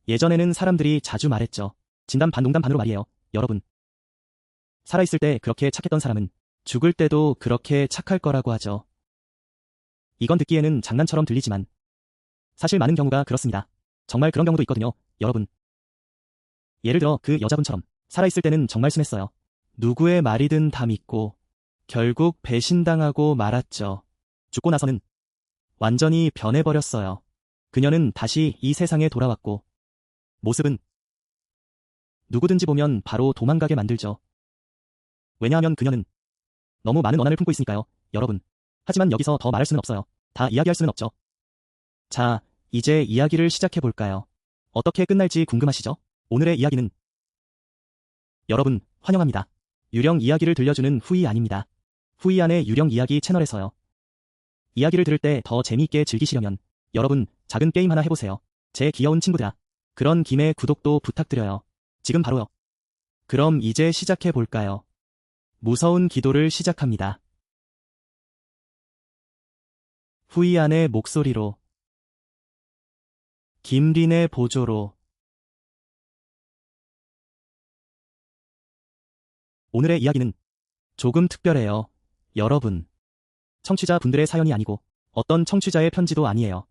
예전에는 사람들이 자주 말했죠. 진담 반 농담 반으로 말이에요. 여러분. 살아있을 때 그렇게 착했던 사람은 죽을 때도 그렇게 착할 거라고 하죠. 이건 듣기에는 장난처럼 들리지만 사실 많은 경우가 그렇습니다. 정말 그런 경우도 있거든요, 여러분. 예를 들어 그 여자분처럼 살아있을 때는 정말 순했어요. 누구의 말이든 다 믿고 결국 배신당하고 말았죠. 죽고 나서는 완전히 변해버렸어요. 그녀는 다시 이 세상에 돌아왔고 모습은 누구든지 보면 바로 도망가게 만들죠. 왜냐하면 그녀는 너무 많은 원한을 품고 있으니까요, 여러분. 하지만 여기서 더 말할 수는 없어요. 다 이야기할 수는 없죠. 자, 이제 이야기를 시작해볼까요? 어떻게 끝날지 궁금하시죠? 오늘의 이야기는 여러분, 환영합니다. 유령 이야기를 들려주는 후이 아닙니다. 후이 안의 유령 이야기 채널에서요. 이야기를 들을 때 더 재미있게 즐기시려면 여러분, 작은 게임 하나 해보세요. 제 귀여운 친구들아. 그런 김에 구독도 부탁드려요. 지금 바로요. 그럼 이제 시작해볼까요? 무서운 기도를 시작합니다. 후이 안의 목소리로 김린의 보조로 오늘의 이야기는 조금 특별해요. 여러분. 청취자 분들의 사연이 아니고 어떤 청취자의 편지도 아니에요.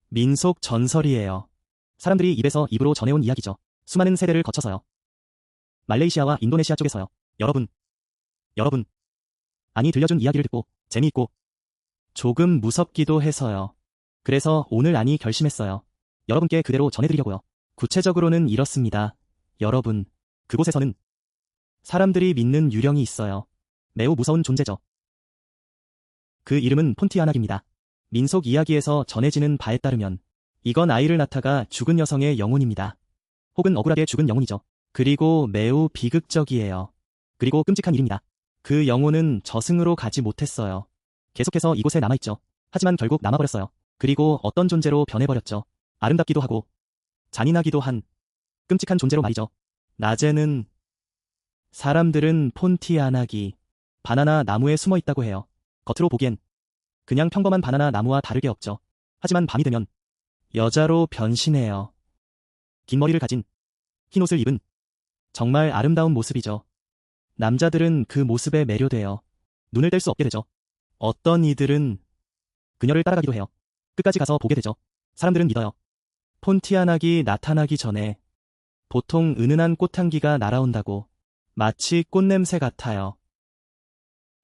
민속 전설이에요. 사람들이 입에서 입으로 전해온 이야기죠. 수많은 세대를 거쳐서요. 말레이시아와 인도네시아 쪽에서요. 여러분. 아니 들려준 이야기를 듣고 재미있고 조금 무섭기도 해서요. 그래서 오늘 아니 결심했어요. 여러분께 그대로 전해드리려고요. 구체적으로는 이렇습니다. 여러분, 그곳에서는 사람들이 믿는 유령이 있어요. 매우 무서운 존재죠. 그 이름은 폰티아낙입니다. 민속 이야기에서 전해지는 바에 따르면 이건 아이를 낳다가 죽은 여성의 영혼입니다. 혹은 억울하게 죽은 영혼이죠. 그리고 매우 비극적이에요. 그리고 끔찍한 일입니다. 그 영혼은 저승으로 가지 못했어요. 계속해서 이곳에 남아있죠. 하지만 결국 남아버렸어요. 그리고 어떤 존재로 변해버렸죠. 아름답기도 하고 잔인하기도 한 끔찍한 존재로 말이죠. 낮에는 사람들은 폰티아낙이 바나나 나무에 숨어 있다고 해요. 겉으로 보기엔 그냥 평범한 바나나 나무와 다를 게 없죠. 하지만 밤이 되면 여자로 변신해요. 긴 머리를 가진 흰 옷을 입은 정말 아름다운 모습이죠. 남자들은 그 모습에 매료돼요. 눈을 뗄 수 없게 되죠. 어떤 이들은 그녀를 따라가기도 해요. 끝까지 가서 보게 되죠. 사람들은 믿어요. 폰티아낙이 나타나기 전에 보통 은은한 꽃향기가 날아온다고. 마치 꽃냄새 같아요.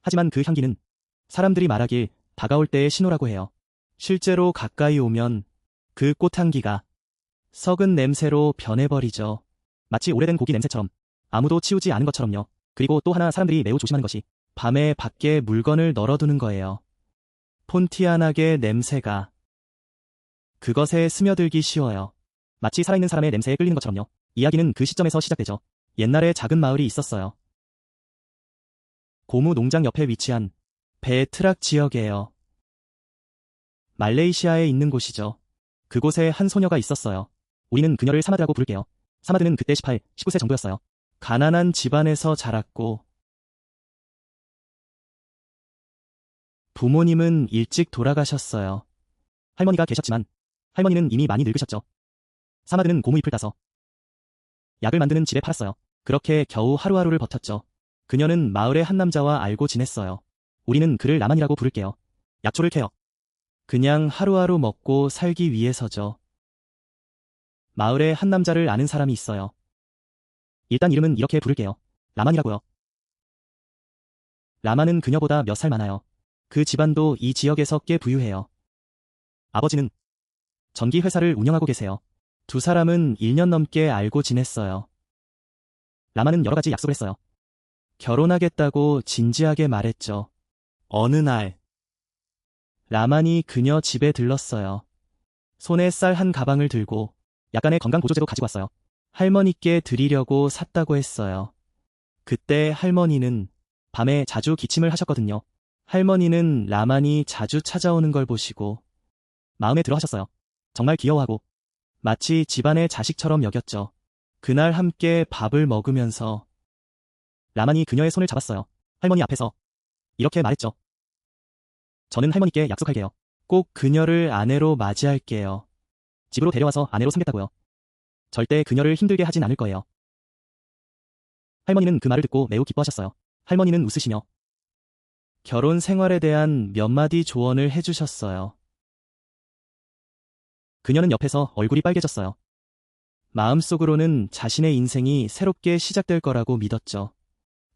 하지만 그 향기는 사람들이 말하길 다가올 때의 신호라고 해요. 실제로 가까이 오면 그 꽃향기가 썩은 냄새로 변해버리죠. 마치 오래된 고기 냄새처럼 아무도 치우지 않은 것처럼요. 그리고 또 하나 사람들이 매우 조심하는 것이 밤에 밖에 물건을 널어두는 거예요. 폰티아낙의 냄새가 그것에 스며들기 쉬워요. 마치 살아있는 사람의 냄새에 끌리는 것처럼요. 이야기는 그 시점에서 시작되죠. 옛날에 작은 마을이 있었어요. 고무 농장 옆에 위치한 베트락 지역이에요. 말레이시아에 있는 곳이죠. 그곳에 한 소녀가 있었어요. 우리는 그녀를 사마드라고 부를게요. 사마드는 그때 18, 19세 정도였어요. 가난한 집안에서 자랐고 부모님은 일찍 돌아가셨어요. 할머니가 계셨지만 할머니는 이미 많이 늙으셨죠. 사마드는 고무잎을 따서 약을 만드는 집에 팔았어요. 그렇게 겨우 하루하루를 버텼죠. 그녀는 마을의 한 남자와 알고 지냈어요. 우리는 그를 라만이라고 부를게요. 약초를 캐요. 그냥 하루하루 먹고 살기 위해서죠. 마을에 한 남자를 아는 사람이 있어요. 일단 이름은 이렇게 부를게요. 라만이라고요. 라만은 그녀보다 몇 살 많아요. 그 집안도 이 지역에서 꽤 부유해요. 아버지는 전기 회사를 운영하고 계세요. 두 사람은 1년 넘게 알고 지냈어요. 라만은 여러 가지 약속을 했어요. 결혼하겠다고 진지하게 말했죠. 어느 날 라만이 그녀 집에 들렀어요. 손에 쌀 한 가방을 들고 약간의 건강 보조제도 가지고 왔어요. 할머니께 드리려고 샀다고 했어요. 그때 할머니는 밤에 자주 기침을 하셨거든요. 할머니는 라만이 자주 찾아오는 걸 보시고 마음에 들어 하셨어요. 정말 귀여워하고 마치 집안의 자식처럼 여겼죠. 그날 함께 밥을 먹으면서 라만이 그녀의 손을 잡았어요. 할머니 앞에서 이렇게 말했죠. 저는 할머니께 약속할게요. 꼭 그녀를 아내로 맞이할게요. 집으로 데려와서 아내로 삼겠다고요. 절대 그녀를 힘들게 하진 않을 거예요. 할머니는 그 말을 듣고 매우 기뻐하셨어요. 할머니는 웃으시며 결혼 생활에 대한 몇 마디 조언을 해주셨어요. 그녀는 옆에서 얼굴이 빨개졌어요. 마음속으로는 자신의 인생이 새롭게 시작될 거라고 믿었죠.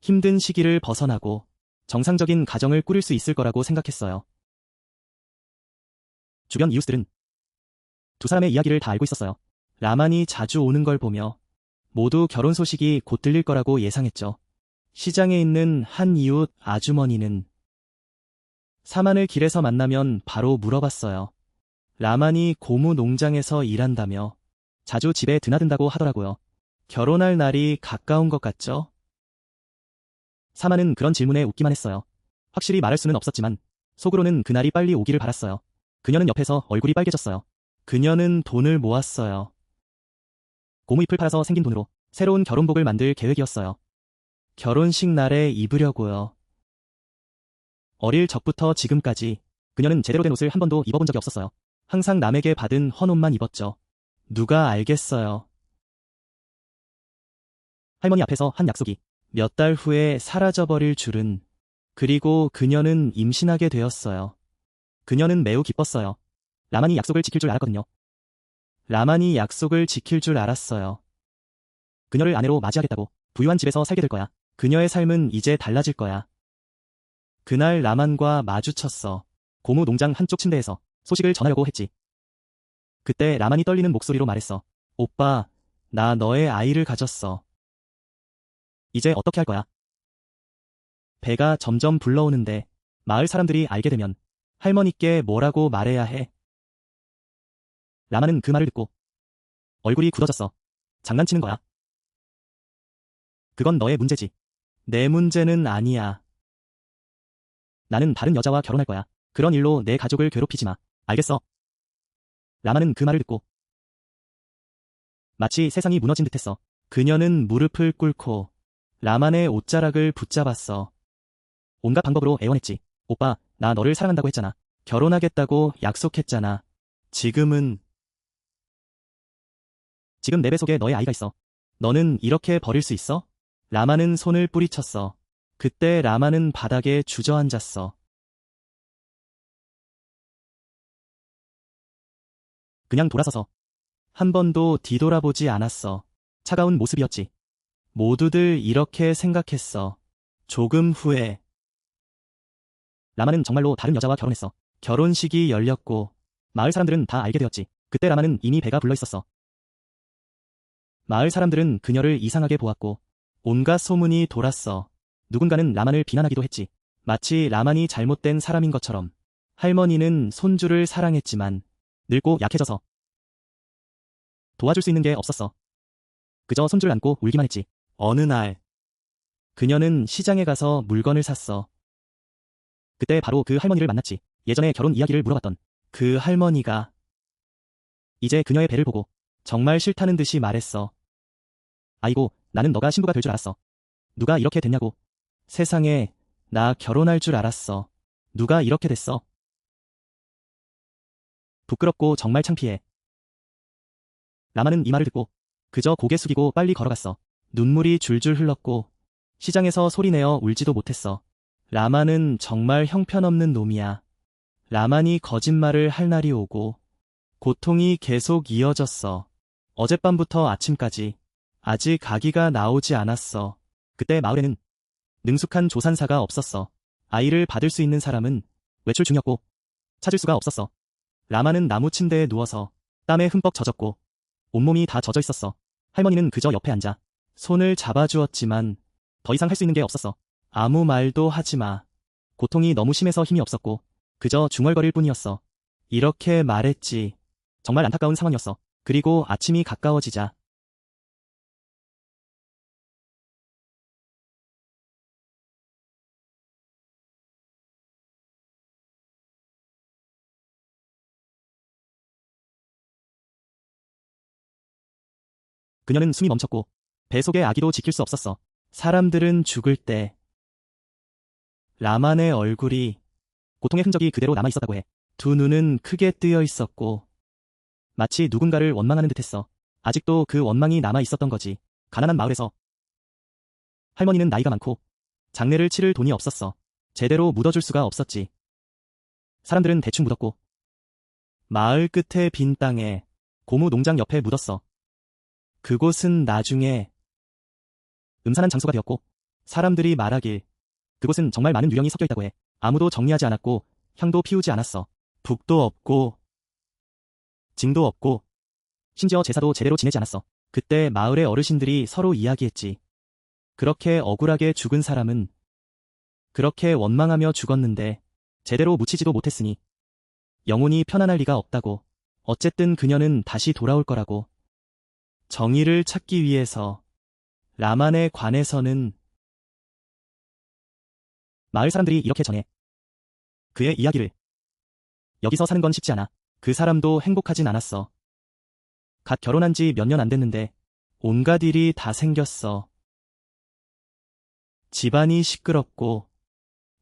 힘든 시기를 벗어나고 정상적인 가정을 꾸릴 수 있을 거라고 생각했어요. 주변 이웃들은 두 사람의 이야기를 다 알고 있었어요. 라만이 자주 오는 걸 보며 모두 결혼 소식이 곧 들릴 거라고 예상했죠. 시장에 있는 한 이웃 아주머니는 사만을 길에서 만나면 바로 물어봤어요. 라만이 고무 농장에서 일한다며 자주 집에 드나든다고 하더라고요. 결혼할 날이 가까운 것 같죠? 사만은 그런 질문에 웃기만 했어요. 확실히 말할 수는 없었지만 속으로는 그날이 빨리 오기를 바랐어요. 그녀는 옆에서 얼굴이 빨개졌어요. 그녀는 돈을 모았어요. 고무잎을 팔아서 생긴 돈으로 새로운 결혼복을 만들 계획이었어요. 결혼식 날에 입으려고요. 어릴 적부터 지금까지 그녀는 제대로 된 옷을 한 번도 입어본 적이 없었어요. 항상 남에게 받은 헌옷만 입었죠. 누가 알겠어요. 할머니 앞에서 한 약속이 몇 달 후에 사라져버릴 줄은. 그리고 그녀는 임신하게 되었어요. 그녀는 매우 기뻤어요. 라만이 약속을 지킬 줄 알았거든요. 라만이 약속을 지킬 줄 알았어요. 그녀를 아내로 맞이하겠다고 부유한 집에서 살게 될 거야. 그녀의 삶은 이제 달라질 거야. 그날 라만과 마주쳤어. 고무 농장 한쪽 침대에서 소식을 전하려고 했지. 그때 라만이 떨리는 목소리로 말했어. 오빠, 나 너의 아이를 가졌어. 이제 어떻게 할 거야? 배가 점점 불러오는데 마을 사람들이 알게 되면 할머니께 뭐라고 말해야 해? 라만은 그 말을 듣고 얼굴이 굳어졌어. 장난치는 거야. 그건 너의 문제지. 내 문제는 아니야. 나는 다른 여자와 결혼할 거야. 그런 일로 내 가족을 괴롭히지 마. 알겠어? 라만은 그 말을 듣고 마치 세상이 무너진 듯했어. 그녀는 무릎을 꿇고 라만의 옷자락을 붙잡았어. 온갖 방법으로 애원했지. 오빠, 나 너를 사랑한다고 했잖아. 결혼하겠다고 약속했잖아. 지금 내 뱃속에 너의 아이가 있어. 너는 이렇게 버릴 수 있어? 라만은 손을 뿌리쳤어. 그때 라만은 바닥에 주저앉았어. 그냥 돌아서서 한 번도 뒤돌아보지 않았어. 차가운 모습이었지. 모두들 이렇게 생각했어. 조금 후에 라만은 정말로 다른 여자와 결혼했어. 결혼식이 열렸고 마을 사람들은 다 알게 되었지. 그때 라만은 이미 배가 불러 있었어. 마을 사람들은 그녀를 이상하게 보았고 온갖 소문이 돌았어. 누군가는 라만을 비난하기도 했지. 마치 라만이 잘못된 사람인 것처럼. 할머니는 손주를 사랑했지만 늙고 약해져서 도와줄 수 있는 게 없었어. 그저 손주를 안고 울기만 했지. 어느 날 그녀는 시장에 가서 물건을 샀어. 그때 바로 그 할머니를 만났지. 예전에 결혼 이야기를 물어봤던 그 할머니가 이제 그녀의 배를 보고 정말 싫다는 듯이 말했어. 아이고, 나는 너가 신부가 될 줄 알았어. 누가 이렇게 됐냐고. 세상에, 나 결혼할 줄 알았어. 누가 이렇게 됐어? 부끄럽고 정말 창피해. 라마는 이 말을 듣고 그저 고개 숙이고 빨리 걸어갔어. 눈물이 줄줄 흘렀고 시장에서 소리내어 울지도 못했어. 라마는 정말 형편없는 놈이야. 라만이 거짓말을 할 날이 오고 고통이 계속 이어졌어. 어젯밤부터 아침까지 아직 아기가 나오지 않았어. 그때 마을에는 능숙한 조산사가 없었어. 아이를 받을 수 있는 사람은 외출 중이었고 찾을 수가 없었어. 라마는 나무 침대에 누워서 땀에 흠뻑 젖었고 온몸이 다 젖어 있었어. 할머니는 그저 옆에 앉아 손을 잡아주었지만 더 이상 할 수 있는 게 없었어. 아무 말도 하지 마. 고통이 너무 심해서 힘이 없었고 그저 중얼거릴 뿐이었어. 이렇게 말했지. 정말 안타까운 상황이었어. 그리고 아침이 가까워지자 그녀는 숨이 멈췄고 뱃속의 아기도 지킬 수 없었어. 사람들은 죽을 때 라만의 얼굴이 고통의 흔적이 그대로 남아 있었다고 해. 두 눈은 크게 뜨여 있었고 마치 누군가를 원망하는 듯했어. 아직도 그 원망이 남아 있었던 거지. 가난한 마을에서 할머니는 나이가 많고 장례를 치를 돈이 없었어. 제대로 묻어줄 수가 없었지. 사람들은 대충 묻었고 마을 끝에 빈 땅에 고무 농장 옆에 묻었어. 그곳은 나중에 음산한 장소가 되었고 사람들이 말하길 그곳은 정말 많은 유령이 섞여 있다고 해. 아무도 정리하지 않았고 향도 피우지 않았어. 북도 없고 징도 없고 심지어 제사도 제대로 지내지 않았어. 그때 마을의 어르신들이 서로 이야기했지. 그렇게 억울하게 죽은 사람은 그렇게 원망하며 죽었는데 제대로 묻히지도 못했으니 영혼이 편안할 리가 없다고. 어쨌든 그녀는 다시 돌아올 거라고. 정의를 찾기 위해서 라만에 관해서는 마을 사람들이 이렇게 전해. 그의 이야기를. 여기서 사는 건 쉽지 않아. 그 사람도 행복하진 않았어. 갓 결혼한 지 몇 년 안 됐는데 온갖 일이 다 생겼어. 집안이 시끄럽고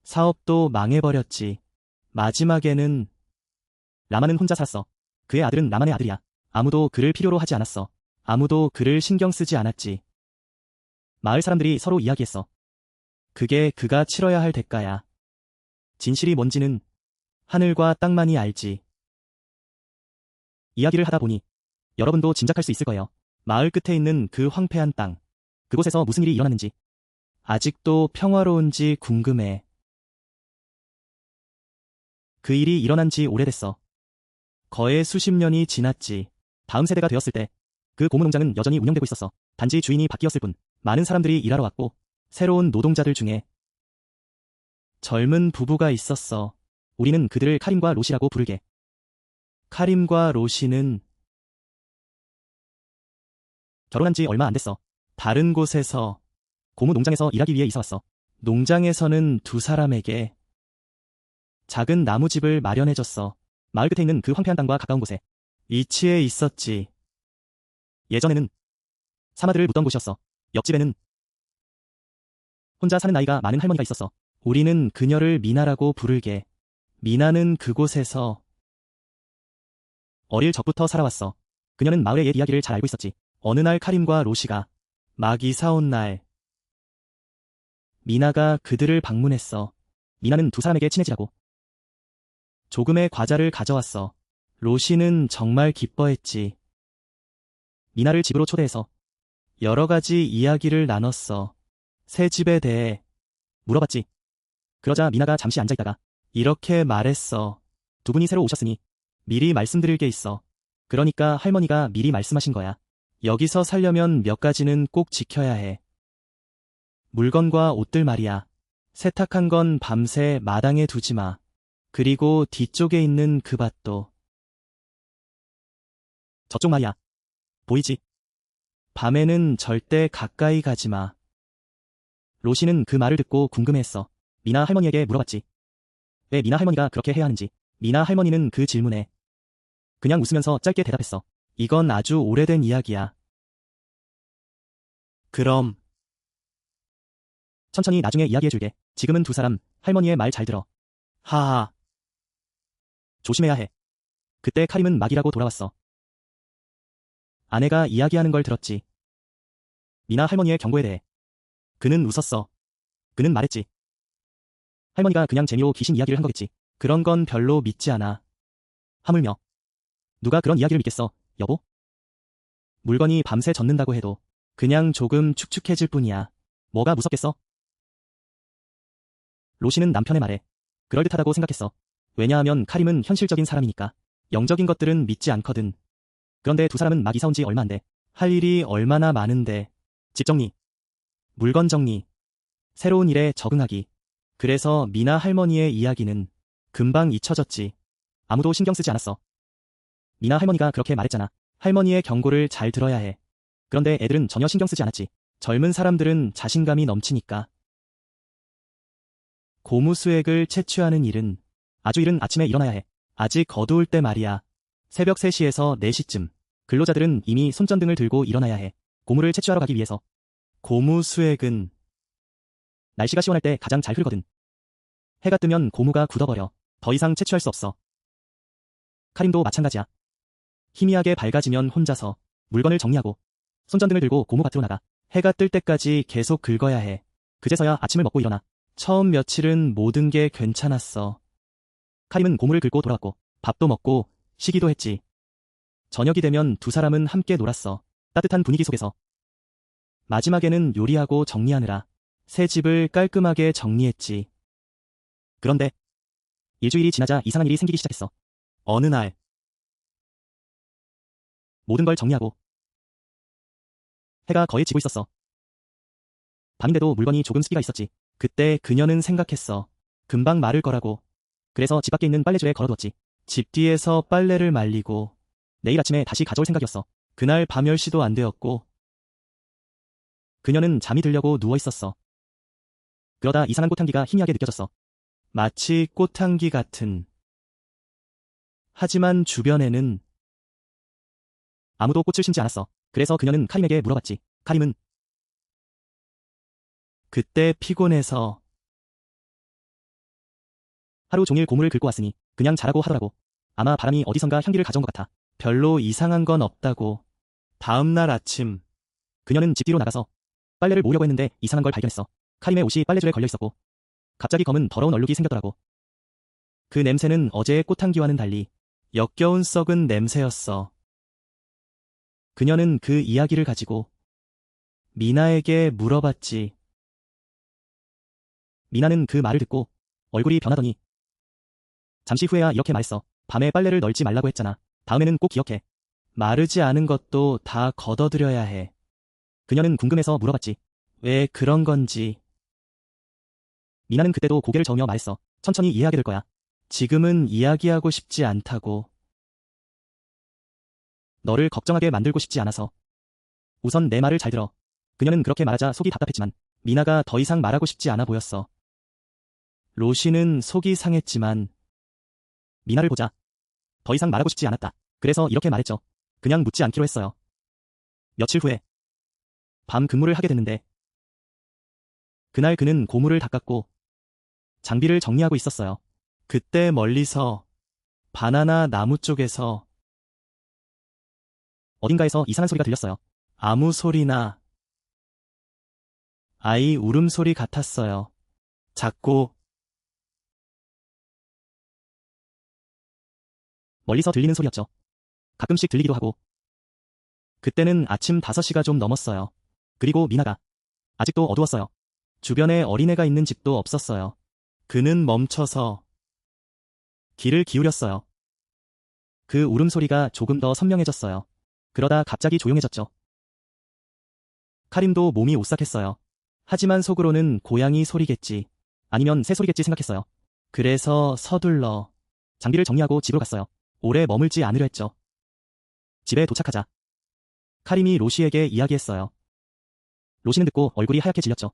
사업도 망해버렸지. 마지막에는 라만은 혼자 살았어. 그의 아들은 라만의 아들이야. 아무도 그를 필요로 하지 않았어. 아무도 그를 신경 쓰지 않았지. 마을 사람들이 서로 이야기했어. 그게 그가 치러야 할 대가야. 진실이 뭔지는 하늘과 땅만이 알지. 이야기를 하다 보니 여러분도 짐작할 수 있을 거예요. 마을 끝에 있는 그 황폐한 땅. 그곳에서 무슨 일이 일어났는지. 아직도 평화로운지 궁금해. 그 일이 일어난 지 오래됐어. 거의 수십 년이 지났지. 다음 세대가 되었을 때 그 고무 농장은 여전히 운영되고 있었어. 단지 주인이 바뀌었을 뿐. 많은 사람들이 일하러 왔고 새로운 노동자들 중에 젊은 부부가 있었어. 우리는 그들을 카림과 로시라고 부르게. 카림과 로시는 결혼한 지 얼마 안 됐어. 다른 곳에서 고무 농장에서 일하기 위해 이사 왔어. 농장에서는 두 사람에게 작은 나무집을 마련해줬어. 마을 끝에 있는 그 황폐한 땅과 가까운 곳에 위치해 있었지. 예전에는 사마들을 묻던 곳이었어. 옆집에는 혼자 사는 나이가 많은 할머니가 있었어. 우리는 그녀를 미나라고 부르게. 미나는 그곳에서 어릴 적부터 살아왔어. 그녀는 마을의 옛 이야기를 잘 알고 있었지. 어느 날 카림과 로시가 막 이사 온 날 미나가 그들을 방문했어. 미나는 두 사람에게 친해지라고 조금의 과자를 가져왔어. 로시는 정말 기뻐했지. 미나를 집으로 초대해서 여러 가지 이야기를 나눴어. 새 집에 대해 물어봤지. 그러자 미나가 잠시 앉아있다가 이렇게 말했어. 두 분이 새로 오셨으니 미리 말씀드릴 게 있어. 그러니까 할머니가 미리 말씀하신 거야. 여기서 살려면 몇 가지는 꼭 지켜야 해. 물건과 옷들 말이야. 세탁한 건 밤새 마당에 두지 마. 그리고 뒤쪽에 있는 그 밭도. 저쪽 말이야. 보이지? 밤에는 절대 가까이 가지 마. 로시는 그 말을 듣고 궁금해했어. 미나 할머니에게 물어봤지. 왜 미나 할머니가 그렇게 해야 하는지. 미나 할머니는 그 질문에 그냥 웃으면서 짧게 대답했어. 이건 아주 오래된 이야기야. 그럼 천천히 나중에 이야기해줄게. 지금은 두 사람 할머니의 말 잘 들어. 하하. 조심해야 해. 그때 카림은 막이라고 돌아왔어. 아내가 이야기하는 걸 들었지. 미나 할머니의 경고에 대해. 그는 웃었어. 그는 말했지. 할머니가 그냥 재미로 귀신 이야기를 한 거겠지. 그런 건 별로 믿지 않아. 하물며. 누가 그런 이야기를 믿겠어, 여보? 물건이 밤새 젖는다고 해도 그냥 조금 축축해질 뿐이야. 뭐가 무섭겠어? 로시는 남편의 말에 그럴듯하다고 생각했어. 왜냐하면 카림은 현실적인 사람이니까. 영적인 것들은 믿지 않거든. 그런데 두 사람은 막 이사 온 지 얼마 안 돼. 할 일이 얼마나 많은데. 집 정리, 물건 정리, 새로운 일에 적응하기. 그래서 미나 할머니의 이야기는 금방 잊혀졌지. 아무도 신경 쓰지 않았어. 미나 할머니가 그렇게 말했잖아. 할머니의 경고를 잘 들어야 해. 그런데 애들은 전혀 신경 쓰지 않았지. 젊은 사람들은 자신감이 넘치니까. 고무 수액을 채취하는 일은 아주 이른 아침에 일어나야 해. 아직 어두울 때 말이야. 새벽 3시에서 4시쯤. 근로자들은 이미 손전등을 들고 일어나야 해. 고무를 채취하러 가기 위해서. 고무 수액은 날씨가 시원할 때 가장 잘 흐르거든. 해가 뜨면 고무가 굳어버려. 더 이상 채취할 수 없어. 카림도 마찬가지야. 희미하게 밝아지면 혼자서 물건을 정리하고 손전등을 들고 고무밭으로 나가. 해가 뜰 때까지 계속 긁어야 해. 그제서야 아침을 먹고 일어나. 처음 며칠은 모든 게 괜찮았어. 카림은 고무를 긁고 돌아왔고 밥도 먹고 쉬기도 했지. 저녁이 되면 두 사람은 함께 놀았어. 따뜻한 분위기 속에서. 마지막에는 요리하고 정리하느라 새 집을 깔끔하게 정리했지. 그런데 일주일이 지나자 이상한 일이 생기기 시작했어. 어느 날 모든 걸 정리하고 해가 거의 지고 있었어. 밤인데도 물건이 조금 습기가 있었지. 그때 그녀는 생각했어. 금방 마를 거라고. 그래서 집 밖에 있는 빨래조에 걸어두었지. 집 뒤에서 빨래를 말리고 내일 아침에 다시 가져올 생각이었어. 그날 밤 10시도 안 되었고 그녀는 잠이 들려고 누워 있었어. 그러다 이상한 꽃향기가 희미하게 느껴졌어. 마치 꽃향기 같은. 하지만 주변에는 아무도 꽃을 심지 않았어. 그래서 그녀는 카림에게 물어봤지. 카림은 그때 피곤해서 하루 종일 고무를 긁고 왔으니 그냥 자라고 하더라고. 아마 바람이 어디선가 향기를 가져온 것 같아. 별로 이상한 건 없다고. 다음 날 아침 그녀는 집 뒤로 나가서 빨래를 모으려고 했는데 이상한 걸 발견했어. 카림의 옷이 빨래줄에 걸려 있었고 갑자기 검은 더러운 얼룩이 생겼더라고. 그 냄새는 어제의 꽃향기와는 달리 역겨운 썩은 냄새였어. 그녀는 그 이야기를 가지고 미나에게 물어봤지. 미나는 그 말을 듣고 얼굴이 변하더니 잠시 후에야 이렇게 말했어. 밤에 빨래를 널지 말라고 했잖아. 다음에는 꼭 기억해. 마르지 않은 것도 다 걷어들여야 해. 그녀는 궁금해서 물어봤지. 왜 그런 건지. 미나는 그때도 고개를 저으며 말했어. 천천히 이해하게 될 거야. 지금은 이야기하고 싶지 않다고. 너를 걱정하게 만들고 싶지 않아서. 우선 내 말을 잘 들어. 그녀는 그렇게 말하자 속이 답답했지만 미나가 더 이상 말하고 싶지 않아 보였어. 로시는 속이 상했지만 미나를 보자 더 이상 말하고 싶지 않았다. 그래서 이렇게 말했죠. 그냥 묻지 않기로 했어요. 며칠 후에 밤 근무를 하게 됐는데 그날 그는 고무를 닦았고 장비를 정리하고 있었어요. 그때 멀리서 바나나 나무 쪽에서 어딘가에서 이상한 소리가 들렸어요. 아무 소리나 아이 울음소리 같았어요. 작고 멀리서 들리는 소리였죠. 가끔씩 들리기도 하고. 그때는 아침 5시가 좀 넘었어요. 그리고 미나가 아직도 어두웠어요. 주변에 어린애가 있는 집도 없었어요. 그는 멈춰서 귀를 기울였어요. 그 울음소리가 조금 더 선명해졌어요. 그러다 갑자기 조용해졌죠. 카림도 몸이 오싹했어요. 하지만 속으로는 고양이 소리겠지. 아니면 새 소리겠지 생각했어요. 그래서 서둘러 장비를 정리하고 집으로 갔어요. 오래 머물지 않으려 했죠. 집에 도착하자 카림이 로시에게 이야기했어요. 로시는 듣고 얼굴이 하얗게 질렸죠.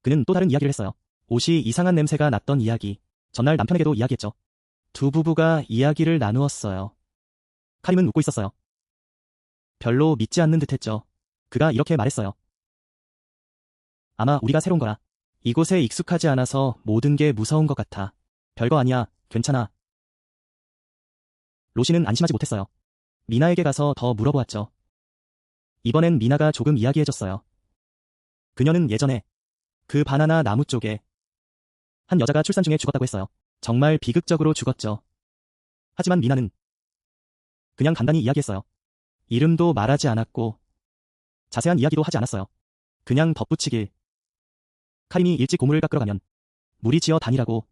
그는 또 다른 이야기를 했어요. 옷이 이상한 냄새가 났던 이야기. 전날 남편에게도 이야기했죠. 두 부부가 이야기를 나누었어요. 카림은 웃고 있었어요. 별로 믿지 않는 듯했죠. 그가 이렇게 말했어요. 아마 우리가 새로운 거라. 이곳에 익숙하지 않아서 모든 게 무서운 것 같아. 별거 아니야. 괜찮아. 로시는 안심하지 못했어요. 미나에게 가서 더 물어보았죠. 이번엔 미나가 조금 이야기해줬어요. 그녀는 예전에 그 바나나 나무 쪽에 한 여자가 출산 중에 죽었다고 했어요. 정말 비극적으로 죽었죠. 하지만 미나는 그냥 간단히 이야기했어요. 이름도 말하지 않았고 자세한 이야기도 하지 않았어요. 그냥 덧붙이길. 카림이 일찍 고무를 깎으러 가면 무리지어 다니라고,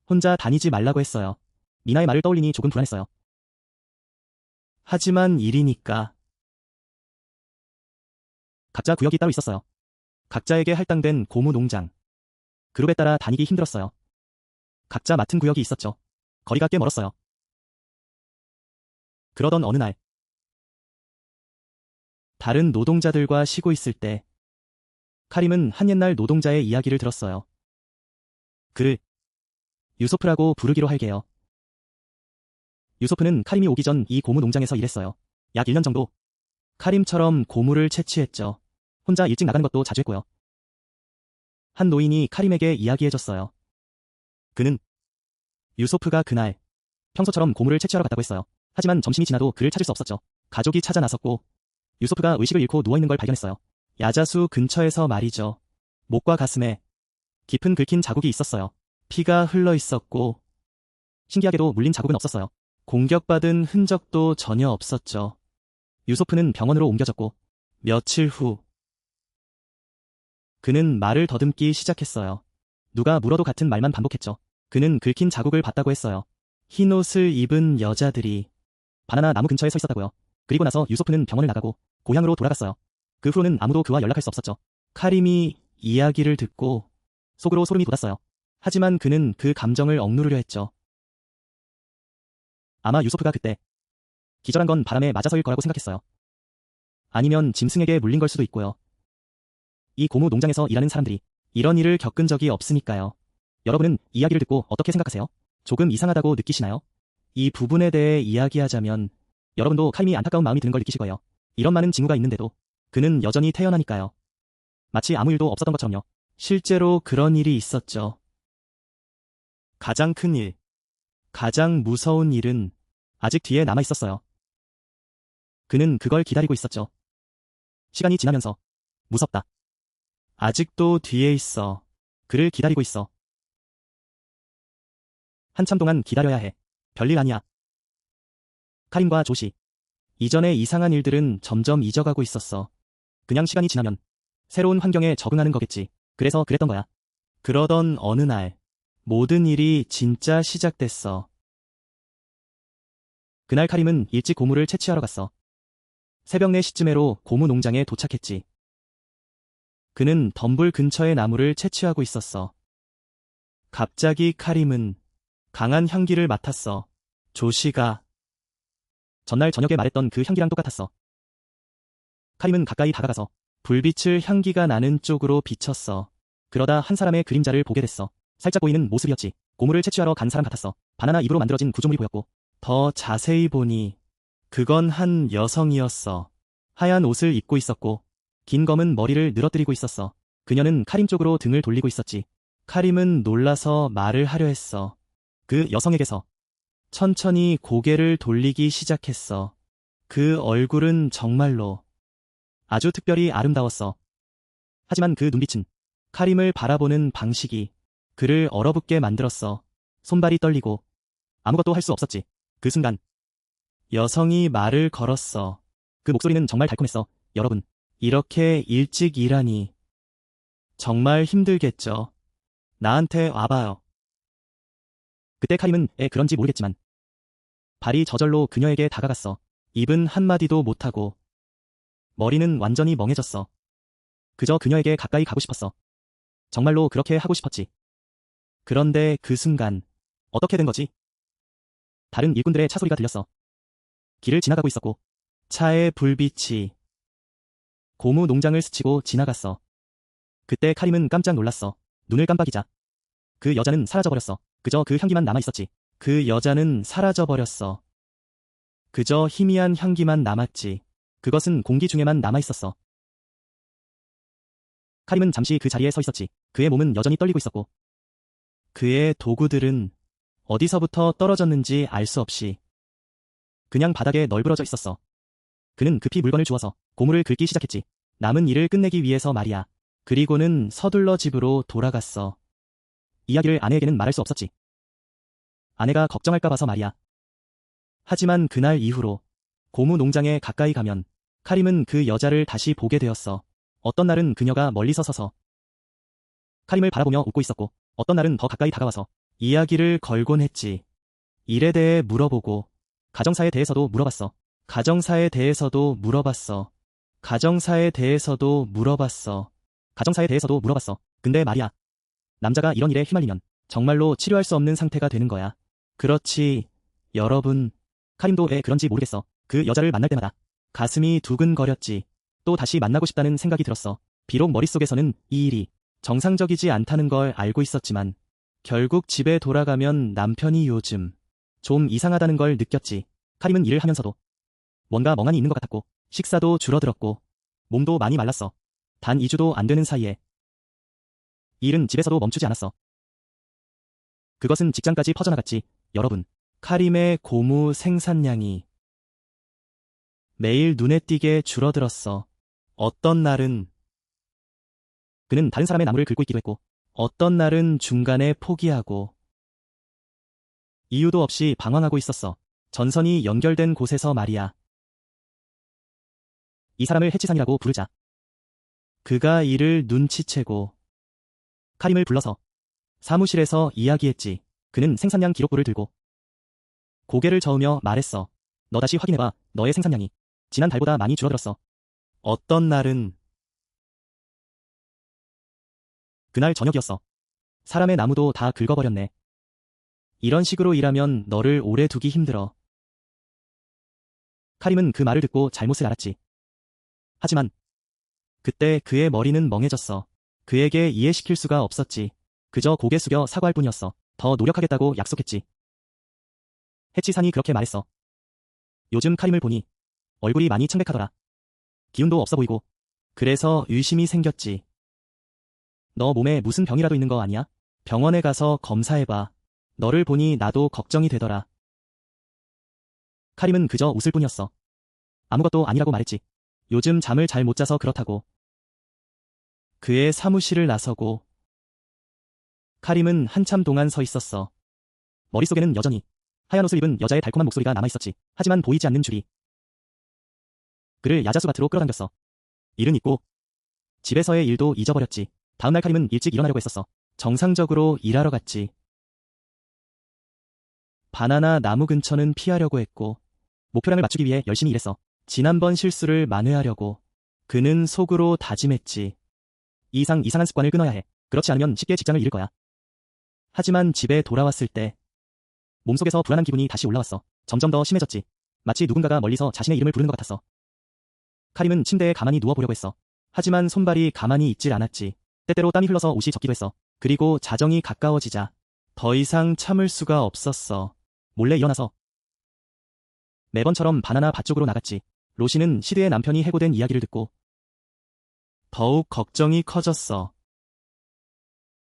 혼자 다니지 말라고 했어요. 미나의 말을 떠올리니 조금 불안했어요. 하지만 일이니까. 각자 구역이 따로 있었어요. 각자에게 할당된 고무 농장. 그룹에 따라 다니기 힘들었어요. 각자 맡은 구역이 있었죠. 거리가 꽤 멀었어요. 그러던 어느 날 다른 노동자들과 쉬고 있을 때 카림은 한 옛날 노동자의 이야기를 들었어요. 그를 유소프라고 부르기로 할게요. 유소프는 카림이 오기 전 이 고무 농장에서 일했어요. 약 1년 정도. 카림처럼 고무를 채취했죠. 혼자 일찍 나가는 것도 자주 했고요. 한 노인이 카림에게 이야기해줬어요. 그는 유소프가 그날 평소처럼 고무를 채취하러 갔다고 했어요. 하지만 점심이 지나도 그를 찾을 수 없었죠. 가족이 찾아 나섰고 유소프가 의식을 잃고 누워있는 걸 발견했어요. 야자수 근처에서 말이죠. 목과 가슴에 깊은 긁힌 자국이 있었어요. 피가 흘러 있었고 신기하게도 물린 자국은 없었어요. 공격받은 흔적도 전혀 없었죠. 유소프는 병원으로 옮겨졌고 며칠 후 그는 말을 더듬기 시작했어요. 누가 물어도 같은 말만 반복했죠. 그는 긁힌 자국을 봤다고 했어요. 흰 옷을 입은 여자들이 바나나 나무 근처에 서 있었다고요. 그리고 나서 유소프는 병원을 나가고 고향으로 돌아갔어요. 그 후로는 아무도 그와 연락할 수 없었죠. 카림이 이야기를 듣고 속으로 소름이 돋았어요. 하지만 그는 그 감정을 억누르려 했죠. 아마 유소프가 그때 기절한 건 바람에 맞아서일 거라고 생각했어요. 아니면 짐승에게 물린 걸 수도 있고요. 이 고무 농장에서 일하는 사람들이 이런 일을 겪은 적이 없으니까요. 여러분은 이야기를 듣고 어떻게 생각하세요? 조금 이상하다고 느끼시나요? 이 부분에 대해 이야기하자면 여러분도 카림이 안타까운 마음이 드는 걸 느끼실 거예요. 이런 많은 징후가 있는데도 그는 여전히 태어나니까요. 마치 아무 일도 없었던 것처럼요. 실제로 그런 일이 있었죠. 가장 큰 일, 가장 무서운 일은 아직 뒤에 남아 있었어요. 그는 그걸 기다리고 있었죠. 시간이 지나면서 무섭다. 아직도 뒤에 있어. 그를 기다리고 있어. 한참 동안 기다려야 해. 별일 아니야. 카림과 조시. 이전의 이상한 일들은 점점 잊어가고 있었어. 그냥 시간이 지나면 새로운 환경에 적응하는 거겠지. 그래서 그랬던 거야. 그러던 어느 날 모든 일이 진짜 시작됐어. 그날 카림은 일찍 고무를 채취하러 갔어. 새벽 4시쯤에로 고무 농장에 도착했지. 그는 덤불 근처의 나무를 채취하고 있었어. 갑자기 카림은 강한 향기를 맡았어. 조시가 전날 저녁에 말했던 그 향기랑 똑같았어. 카림은 가까이 다가가서 불빛을 향기가 나는 쪽으로 비쳤어. 그러다 한 사람의 그림자를 보게 됐어. 살짝 보이는 모습이었지. 고무를 채취하러 간 사람 같았어. 바나나 잎으로 만들어진 구조물이 보였고 더 자세히 보니 그건 한 여성이었어. 하얀 옷을 입고 있었고 긴 검은 머리를 늘어뜨리고 있었어. 그녀는 카림 쪽으로 등을 돌리고 있었지. 카림은 놀라서 말을 하려 했어. 그 여성에게서 천천히 고개를 돌리기 시작했어. 그 얼굴은 정말로 아주 특별히 아름다웠어. 하지만 그 눈빛은 카림을 바라보는 방식이 그를 얼어붙게 만들었어. 손발이 떨리고 아무것도 할 수 없었지. 그 순간 여성이 말을 걸었어. 그 목소리는 정말 달콤했어. 여러분, 이렇게 일찍 일하니 정말 힘들겠죠. 나한테 와봐요. 그때 카림은 그런지 모르겠지만 발이 저절로 그녀에게 다가갔어. 입은 한마디도 못하고 머리는 완전히 멍해졌어. 그저 그녀에게 가까이 가고 싶었어. 정말로 그렇게 하고 싶었지. 그런데 그 순간 어떻게 된 거지? 다른 일꾼들의 차 소리가 들렸어. 길을 지나가고 있었고 차의 불빛이 고무 농장을 스치고 지나갔어. 그때 카림은 깜짝 놀랐어. 눈을 깜빡이자 그 여자는 사라져버렸어. 그저 그 향기만 남아있었지. 그 여자는 사라져버렸어. 그저 희미한 향기만 남았지. 그것은 공기 중에만 남아있었어. 카림은 잠시 그 자리에 서 있었지. 그의 몸은 여전히 떨리고 있었고 그의 도구들은 어디서부터 떨어졌는지 알 수 없이 그냥 바닥에 널브러져 있었어. 그는 급히 물건을 주워서 고무를 긁기 시작했지. 남은 일을 끝내기 위해서 말이야. 그리고는 서둘러 집으로 돌아갔어. 이야기를 아내에게는 말할 수 없었지. 아내가 걱정할까 봐서 말이야. 하지만 그날 이후로 고무 농장에 가까이 가면 카림은 그 여자를 다시 보게 되었어. 어떤 날은 그녀가 멀리서 서서 카림을 바라보며 웃고 있었고 어떤 날은 더 가까이 다가와서 이야기를 걸곤 했지. 일에 대해 물어보고 가정사에 대해서도 물어봤어. 가정사에 대해서도 물어봤어. 가정사에 대해서도 물어봤어. 가정사에 대해서도 물어봤어. 근데 말이야. 남자가 이런 일에 휘말리면 정말로 치료할 수 없는 상태가 되는 거야. 그렇지. 여러분. 카림도 왜 그런지 모르겠어. 그 여자를 만날 때마다 가슴이 두근거렸지. 또 다시 만나고 싶다는 생각이 들었어. 비록 머릿속에서는 이 일이 정상적이지 않다는 걸 알고 있었지만 결국 집에 돌아가면 남편이 요즘 좀 이상하다는 걸 느꼈지. 카림은 일을 하면서도 뭔가 멍하니 있는 것 같았고 식사도 줄어들었고 몸도 많이 말랐어. 단 2주도 안 되는 사이에 이 일은 집에서도 멈추지 않았어. 그것은 직장까지 퍼져나갔지. 여러분, 카림의 고무 생산량이 매일 눈에 띄게 줄어들었어. 어떤 날은 그는 다른 사람의 나무를 긁고 있기도 했고, 어떤 날은 중간에 포기하고, 이유도 없이 방황하고 있었어. 전선이 연결된 곳에서 말이야. 이 사람을 해치상이라고 부르자. 그가 이를 눈치채고 카림을 불러서 사무실에서 이야기했지. 그는 생산량 기록부를 들고 고개를 저으며 말했어. 너 다시 확인해봐. 너의 생산량이 지난 달보다 많이 줄어들었어. 어떤 날은 그날 저녁이었어. 사람의 나무도 다 긁어버렸네. 이런 식으로 일하면 너를 오래 두기 힘들어. 카림은 그 말을 듣고 잘못을 알았지. 하지만 그때 그의 머리는 멍해졌어. 그에게 이해시킬 수가 없었지. 그저 고개 숙여 사과할 뿐이었어. 더 노력하겠다고 약속했지. 해치산이 그렇게 말했어. 요즘 카림을 보니 얼굴이 많이 창백하더라. 기운도 없어 보이고. 그래서 의심이 생겼지. 너 몸에 무슨 병이라도 있는 거 아니야? 병원에 가서 검사해봐. 너를 보니 나도 걱정이 되더라. 카림은 그저 웃을 뿐이었어. 아무것도 아니라고 말했지. 요즘 잠을 잘 못 자서 그렇다고. 그의 사무실을 나서고 카림은 한참 동안 서 있었어. 머릿속에는 여전히 하얀 옷을 입은 여자의 달콤한 목소리가 남아있었지. 하지만 보이지 않는 줄이 그를 야자수 밭으로 끌어당겼어. 일은 있고 집에서의 일도 잊어버렸지. 다음날 카림은 일찍 일어나려고 했었어. 정상적으로 일하러 갔지. 바나나 나무 근처는 피하려고 했고 목표량을 맞추기 위해 열심히 일했어. 지난번 실수를 만회하려고. 그는 속으로 다짐했지. 이 이상 이상한 습관을 끊어야 해. 그렇지 않으면 쉽게 직장을 잃을 거야. 하지만 집에 돌아왔을 때 몸속에서 불안한 기분이 다시 올라왔어. 점점 더 심해졌지. 마치 누군가가 멀리서 자신의 이름을 부르는 것 같았어. 카림은 침대에 가만히 누워보려고 했어. 하지만 손발이 가만히 있질 않았지. 때때로 땀이 흘러서 옷이 젖기도 했어. 그리고 자정이 가까워지자 더 이상 참을 수가 없었어. 몰래 일어나서 매번처럼 바나나 밭 쪽으로 나갔지. 로시는 시드의 남편이 해고된 이야기를 듣고 더욱 걱정이 커졌어.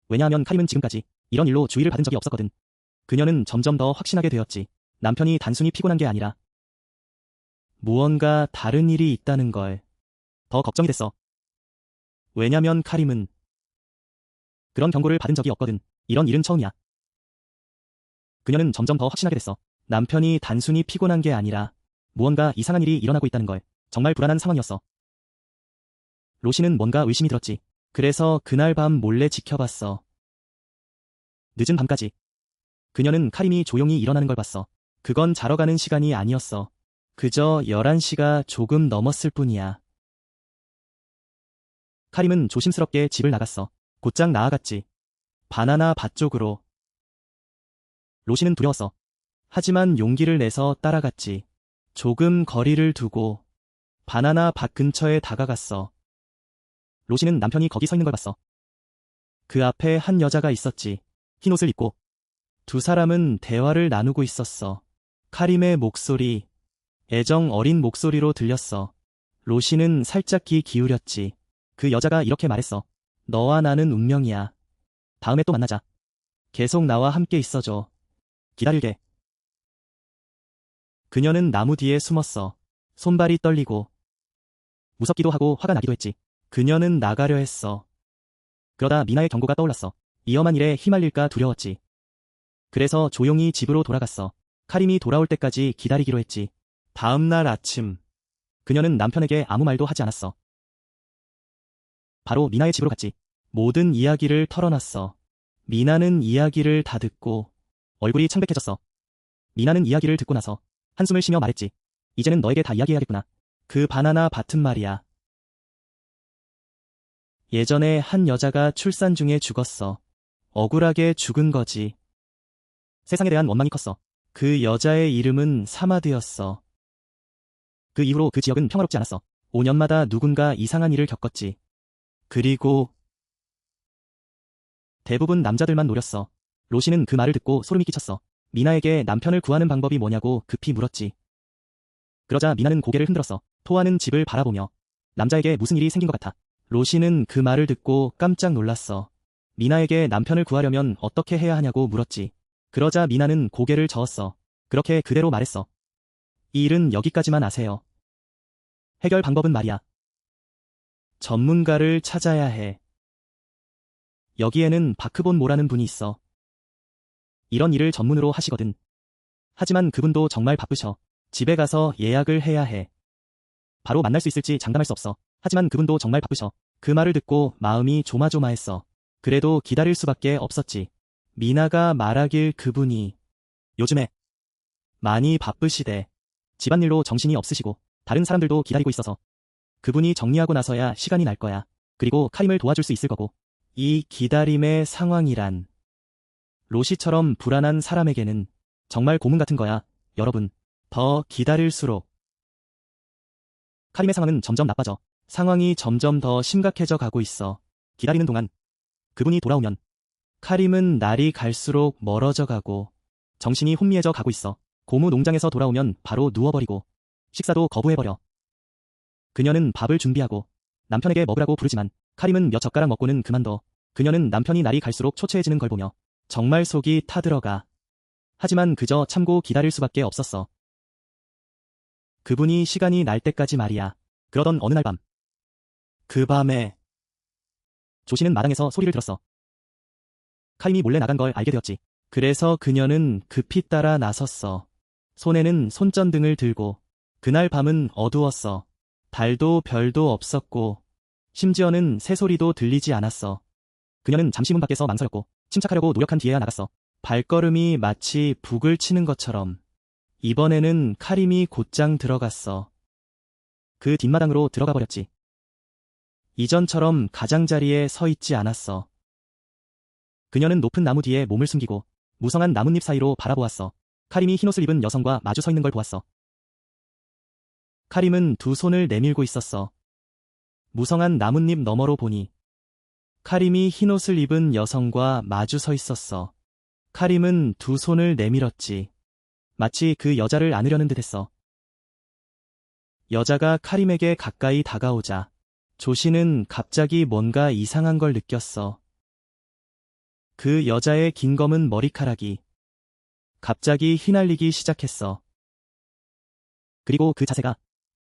왜냐하면 카림은 지금까지 이런 일로 주의를 받은 적이 없었거든. 그녀는 점점 더 확신하게 되었지. 남편이 단순히 피곤한 게 아니라 무언가 다른 일이 있다는 걸. 더 걱정이 됐어. 왜냐면 카림은 그런 경고를 받은 적이 없거든. 이런 일은 처음이야. 그녀는 점점 더 확신하게 됐어. 남편이 단순히 피곤한 게 아니라 무언가 이상한 일이 일어나고 있다는 걸. 정말 불안한 상황이었어. 로시는 뭔가 의심이 들었지. 그래서 그날 밤 몰래 지켜봤어. 늦은 밤까지. 그녀는 카림이 조용히 일어나는 걸 봤어. 그건 자러 가는 시간이 아니었어. 그저 11시가 조금 넘었을 뿐이야. 카림은 조심스럽게 집을 나갔어. 곧장 나아갔지. 바나나 밭 쪽으로. 로시는 두려웠어. 하지만 용기를 내서 따라갔지. 조금 거리를 두고 바나나 밭 근처에 다가갔어. 로시는 남편이 거기 서 있는 걸 봤어. 그 앞에 한 여자가 있었지. 흰 옷을 입고. 두 사람은 대화를 나누고 있었어. 카림의 목소리, 애정 어린 목소리로 들렸어. 로시는 살짝 귀 기울였지. 그 여자가 이렇게 말했어. 너와 나는 운명이야. 다음에 또 만나자. 계속 나와 함께 있어줘. 기다릴게. 그녀는 나무 뒤에 숨었어. 손발이 떨리고 무섭기도 하고 화가 나기도 했지. 그녀는 나가려 했어. 그러다 미나의 경고가 떠올랐어. 위험한 일에 휘말릴까 두려웠지. 그래서 조용히 집으로 돌아갔어. 카림이 돌아올 때까지 기다리기로 했지. 다음 날 아침, 그녀는 남편에게 아무 말도 하지 않았어. 바로 미나의 집으로 갔지. 모든 이야기를 털어놨어. 미나는 이야기를 다 듣고 얼굴이 창백해졌어. 미나는 이야기를 듣고 나서 한숨을 쉬며 말했지. 이제는 너에게 다 이야기해야겠구나. 그 바나나 밭은 말이야. 예전에 한 여자가 출산 중에 죽었어. 억울하게 죽은 거지. 세상에 대한 원망이 컸어. 그 여자의 이름은 사마드였어. 그 이후로 그 지역은 평화롭지 않았어. 5년마다 누군가 이상한 일을 겪었지. 그리고 대부분 남자들만 노렸어. 로시는 그 말을 듣고 소름이 끼쳤어. 미나에게 남편을 구하는 방법이 뭐냐고 급히 물었지. 그러자 미나는 고개를 흔들었어. 토하는 집을 바라보며 남자에게 무슨 일이 생긴 것 같아. 로시는 그 말을 듣고 깜짝 놀랐어. 미나에게 남편을 구하려면 어떻게 해야 하냐고 물었지. 그러자 미나는 고개를 저었어. 그렇게 그대로 말했어. 이 일은 여기까지만 아세요. 해결 방법은 말이야. 전문가를 찾아야 해. 여기에는 바크본 모라는 분이 있어. 이런 일을 전문으로 하시거든. 하지만 그분도 정말 바쁘셔. 집에 가서 예약을 해야 해. 바로 만날 수 있을지 장담할 수 없어. 하지만 그분도 정말 바쁘셔. 그 말을 듣고 마음이 조마조마했어. 그래도 기다릴 수밖에 없었지. 미나가 말하길 그분이 요즘에 많이 바쁘시대. 집안일로 정신이 없으시고 다른 사람들도 기다리고 있어서 그분이 정리하고 나서야 시간이 날 거야. 그리고 카림을 도와줄 수 있을 거고. 이 기다림의 상황이란 로시처럼 불안한 사람에게는 정말 고문 같은 거야. 여러분, 더 기다릴수록 카림의 상황은 점점 나빠져. 상황이 점점 더 심각해져 가고 있어. 기다리는 동안 그분이 돌아오면 카림은 날이 갈수록 멀어져 가고 정신이 혼미해져 가고 있어. 고무 농장에서 돌아오면 바로 누워버리고 식사도 거부해버려. 그녀는 밥을 준비하고 남편에게 먹으라고 부르지만 카림은 몇 젓가락 먹고는 그만둬. 그녀는 남편이 날이 갈수록 초췌해지는 걸 보며 정말 속이 타들어가. 하지만 그저 참고 기다릴 수밖에 없었어. 그분이 시간이 날 때까지 말이야. 그러던 어느 날 밤. 그 밤에 조씨는 마당에서 소리를 들었어. 카림이 몰래 나간 걸 알게 되었지. 그래서 그녀는 급히 따라 나섰어. 손에는 손전등을 들고. 그날 밤은 어두웠어. 달도 별도 없었고 심지어는 새소리도 들리지 않았어. 그녀는 잠시 문 밖에서 망설였고 침착하려고 노력한 뒤에야 나갔어. 발걸음이 마치 북을 치는 것처럼. 이번에는 카림이 곧장 들어갔어. 그 뒷마당으로 들어가 버렸지. 이전처럼 가장자리에 서 있지 않았어. 그녀는 높은 나무 뒤에 몸을 숨기고 무성한 나뭇잎 사이로 바라보았어. 카림이 흰옷을 입은 여성과 마주 서 있는 걸 보았어. 카림은 두 손을 내밀고 있었어. 무성한 나뭇잎 너머로 보니 카림이 흰옷을 입은 여성과 마주 서 있었어. 카림은 두 손을 내밀었지. 마치 그 여자를 안으려는 듯했어. 여자가 카림에게 가까이 다가오자 조씨는 갑자기 뭔가 이상한 걸 느꼈어. 그 여자의 긴 검은 머리카락이 갑자기 휘날리기 시작했어. 그리고 그 자세가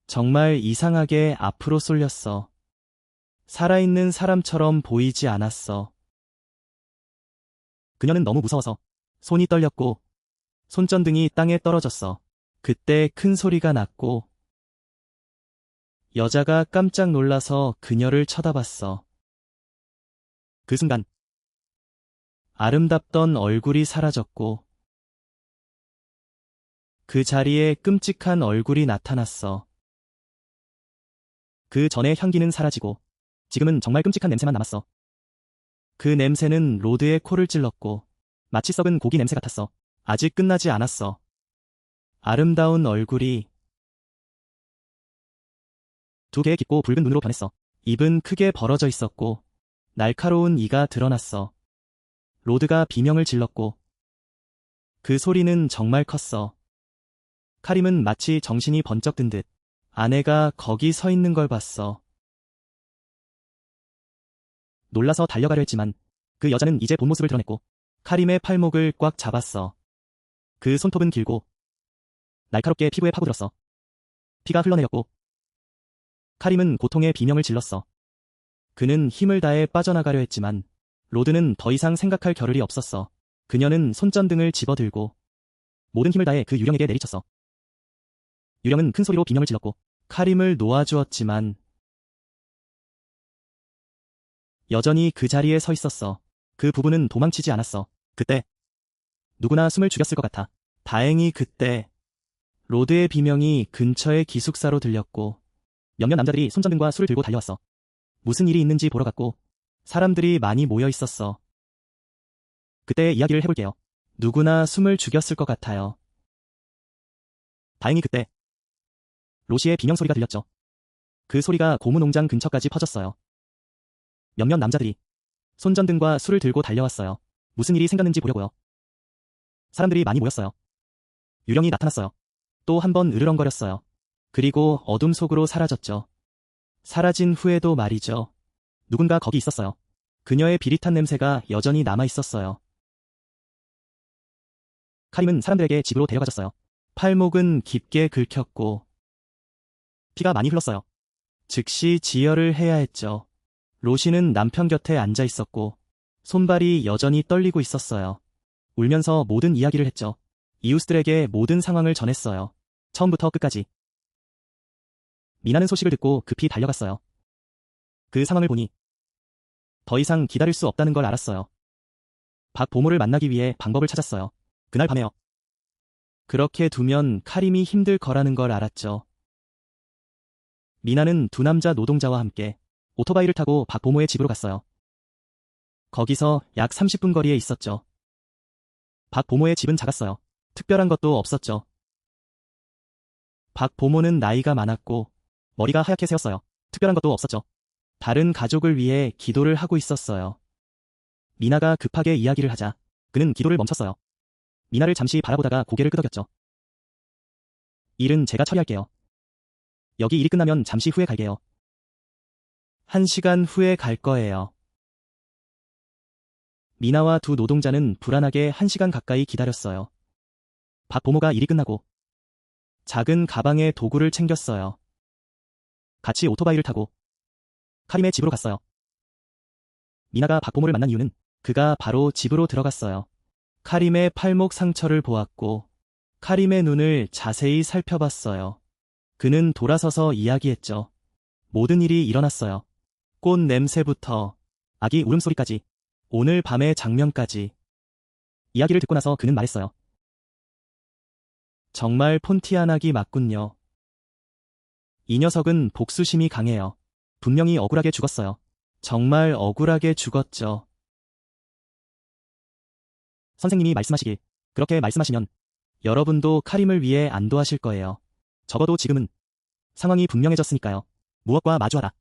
정말 이상하게 앞으로 쏠렸어. 살아있는 사람처럼 보이지 않았어. 그녀는 너무 무서워서 손이 떨렸고 손전등이 땅에 떨어졌어. 그때 큰 소리가 났고 여자가 깜짝 놀라서 그녀를 쳐다봤어. 그 순간 아름답던 얼굴이 사라졌고 그 자리에 끔찍한 얼굴이 나타났어. 그 전에 향기는 사라지고 지금은 정말 끔찍한 냄새만 남았어. 그 냄새는 로드의 코를 찔렀고 마치 썩은 고기 냄새 같았어. 아직 끝나지 않았어. 아름다운 얼굴이 두 개의 깊고 붉은 눈으로 변했어. 입은 크게 벌어져 있었고 날카로운 이가 드러났어. 로드가 비명을 질렀고 그 소리는 정말 컸어. 카림은 마치 정신이 번쩍 든 듯 아내가 거기 서 있는 걸 봤어. 놀라서 달려가려 했지만 그 여자는 이제 본 모습을 드러냈고 카림의 팔목을 꽉 잡았어. 그 손톱은 길고 날카롭게 피부에 파고들었어. 피가 흘러내렸고 카림은 고통의 비명을 질렀어. 그는 힘을 다해 빠져나가려 했지만 로드는 더 이상 생각할 겨를이 없었어. 그녀는 손전등을 집어들고 모든 힘을 다해 그 유령에게 내리쳤어. 유령은 큰 소리로 비명을 질렀고 카림을 놓아주었지만 여전히 그 자리에 서 있었어. 그 부부는 도망치지 않았어. 그때 누구나 숨을 죽였을 것 같아. 다행히 그때 로드의 비명이 근처의 기숙사로 들렸고 몇몇 남자들이 손전등과 술을 들고 달려왔어. 무슨 일이 있는지 보러 갔고 사람들이 많이 모여 있었어. 그때 이야기를 해볼게요. 누구나 숨을 죽였을 것 같아요. 다행히 그때 로시의 비명 소리가 들렸죠. 그 소리가 고무농장 근처까지 퍼졌어요. 몇몇 남자들이 손전등과 술을 들고 달려왔어요. 무슨 일이 생겼는지 보려고요. 사람들이 많이 모였어요. 유령이 나타났어요. 또 한 번 으르렁거렸어요. 그리고 어둠 속으로 사라졌죠. 사라진 후에도 말이죠. 누군가 거기 있었어요. 그녀의 비릿한 냄새가 여전히 남아 있었어요. 카림은 사람들에게 집으로 데려가졌어요. 팔목은 깊게 긁혔고 피가 많이 흘렀어요. 즉시 지혈을 해야 했죠. 로시는 남편 곁에 앉아 있었고 손발이 여전히 떨리고 있었어요. 울면서 모든 이야기를 했죠. 이웃들에게 모든 상황을 전했어요. 처음부터 끝까지. 미나는 소식을 듣고 급히 달려갔어요. 그 상황을 보니 더 이상 기다릴 수 없다는 걸 알았어요. 박 보모를 만나기 위해 방법을 찾았어요. 그날 밤에요. 그렇게 두면 카림이 힘들 거라는 걸 알았죠. 미나는 두 남자 노동자와 함께 오토바이를 타고 박 보모의 집으로 갔어요. 거기서 약 30분 거리에 있었죠. 박 보모의 집은 작았어요. 특별한 것도 없었죠. 박 보모는 나이가 많았고 머리가 하얗게 새었어요. 특별한 것도 없었죠. 다른 가족을 위해 기도를 하고 있었어요. 미나가 급하게 이야기를 하자 그는 기도를 멈췄어요. 미나를 잠시 바라보다가 고개를 끄덕였죠. 일은 제가 처리할게요. 여기 일이 끝나면 잠시 후에 갈게요. 1시간 후에 갈 거예요. 미나와 두 노동자는 불안하게 1시간 가까이 기다렸어요. 박 보모가 일이 끝나고 작은 가방에 도구를 챙겼어요. 같이 오토바이를 타고 카림의 집으로 갔어요. 미나가 박 보모를 만난 이유는 그가 바로 집으로 들어갔어요. 카림의 팔목 상처를 보았고 카림의 눈을 자세히 살펴봤어요. 그는 돌아서서 이야기했죠. 모든 일이 일어났어요. 꽃 냄새부터 아기 울음소리까지 오늘 밤의 장면까지. 이야기를 듣고 나서 그는 말했어요. 정말 폰티아나기 맞군요. 이 녀석은 복수심이 강해요. 분명히 억울하게 죽었어요. 정말 억울하게 죽었죠. 선생님이 말씀하시길 그렇게 말씀하시면 여러분도 카림을 위해 안도하실 거예요. 적어도 지금은 상황이 분명해졌으니까요. 무엇과 마주하라.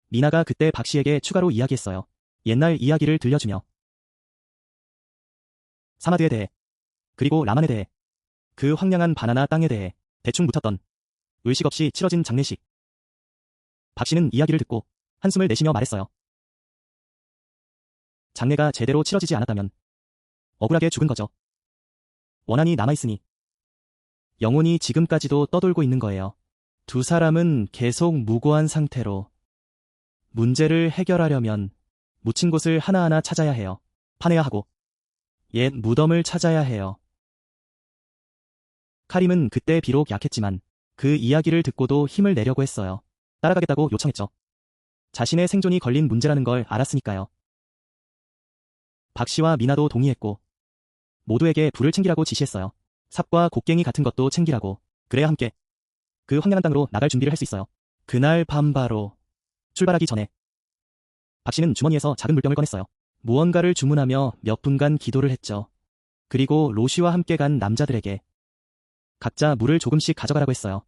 미나가 그때 박 씨에게 추가로 이야기했어요. 옛날 이야기를 들려주며 사마드에 대해 그리고 라만에 대해 그 황량한 바나나 땅에 대해 대충 묻혔던 의식 없이 치러진 장례식. 박 씨는 이야기를 듣고 한숨을 내쉬며 말했어요. 장례가 제대로 치러지지 않았다면 억울하게 죽은 거죠. 원한이 남아있으니 영혼이 지금까지도 떠돌고 있는 거예요. 두 사람은 계속 무고한 상태로 문제를 해결하려면 묻힌 곳을 하나하나 찾아야 해요. 파내야 하고 옛 무덤을 찾아야 해요. 카림은 그때 비록 약했지만 그 이야기를 듣고도 힘을 내려고 했어요. 따라가겠다고 요청했죠. 자신의 생존이 걸린 문제라는 걸 알았으니까요. 박 씨와 미나도 동의했고 모두에게 불을 챙기라고 지시했어요. 삽과 곡괭이 같은 것도 챙기라고. 그래야 함께 그 황량한 땅으로 나갈 준비를 할 수 있어요. 그날 밤 바로 출발하기 전에 박 씨는 주머니에서 작은 물병을 꺼냈어요. 무언가를 주문하며 몇 분간 기도를 했죠. 그리고 로시와 함께 간 남자들에게 각자 물을 조금씩 가져가라고 했어요.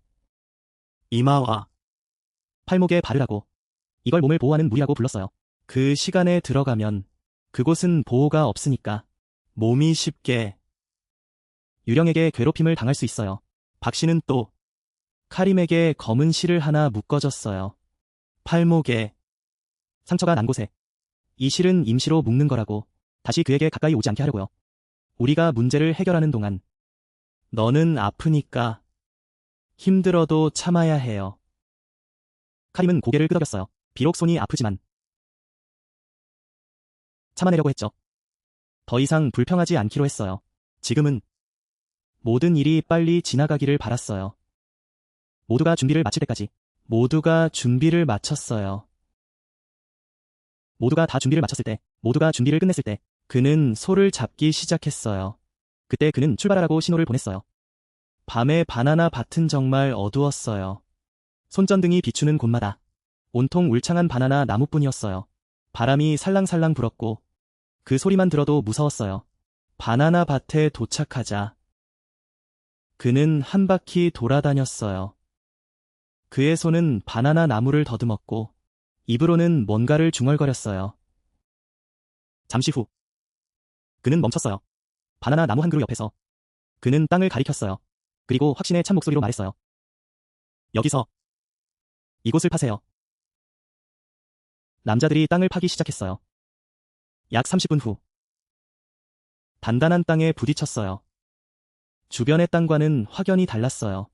이마와 팔목에 바르라고. 이걸 몸을 보호하는 물이라고 불렀어요. 그 시간에 들어가면 그곳은 보호가 없으니까 몸이 쉽게 유령에게 괴롭힘을 당할 수 있어요. 박 씨는 또 카림에게 검은 실을 하나 묶어줬어요. 팔목에 상처가 난 곳에. 이 실은 임시로 묶는 거라고. 다시 그에게 가까이 오지 않게 하려고요. 우리가 문제를 해결하는 동안 너는 아프니까 힘들어도 참아야 해요. 카림은 고개를 끄덕였어요. 비록 손이 아프지만 참아내려고 했죠. 더 이상 불평하지 않기로 했어요. 지금은 모든 일이 빨리 지나가기를 바랐어요. 모두가 준비를 마칠 때까지. 모두가 준비를 마쳤어요. 모두가 다 준비를 마쳤을 때, 모두가 준비를 끝냈을 때 그는 소를 잡기 시작했어요. 그때 그는 출발하라고 신호를 보냈어요. 밤의 바나나 밭은 정말 어두웠어요. 손전등이 비추는 곳마다 온통 울창한 바나나 나무뿐이었어요. 바람이 살랑살랑 불었고 그 소리만 들어도 무서웠어요. 바나나 밭에 도착하자 그는 한 바퀴 돌아다녔어요. 그의 손은 바나나 나무를 더듬었고 입으로는 뭔가를 중얼거렸어요. 잠시 후 그는 멈췄어요. 바나나 나무 한 그루 옆에서 그는 땅을 가리켰어요. 그리고 확신에 찬 목소리로 말했어요. 여기서 이곳을 파세요. 남자들이 땅을 파기 시작했어요. 약 30분 후 단단한 땅에 부딪혔어요. 주변의 땅과는 확연히 달랐어요.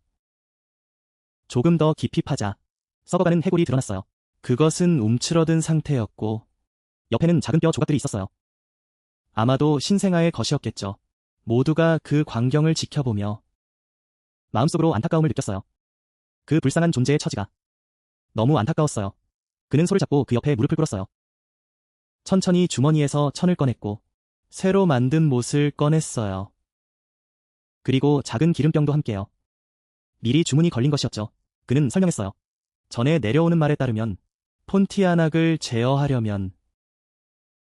조금 더 깊이 파자 썩어가는 해골이 드러났어요. 그것은 움츠러든 상태였고 옆에는 작은 뼈 조각들이 있었어요. 아마도 신생아의 것이었겠죠. 모두가 그 광경을 지켜보며 마음속으로 안타까움을 느꼈어요. 그 불쌍한 존재의 처지가 너무 안타까웠어요. 그는 소를 잡고 그 옆에 무릎을 꿇었어요. 천천히 주머니에서 천을 꺼냈고 새로 만든 못을 꺼냈어요. 그리고 작은 기름병도 함께요. 미리 주문이 걸린 것이었죠. 그는 설명했어요. 전에 내려오는 말에 따르면 폰티아낙을 제어하려면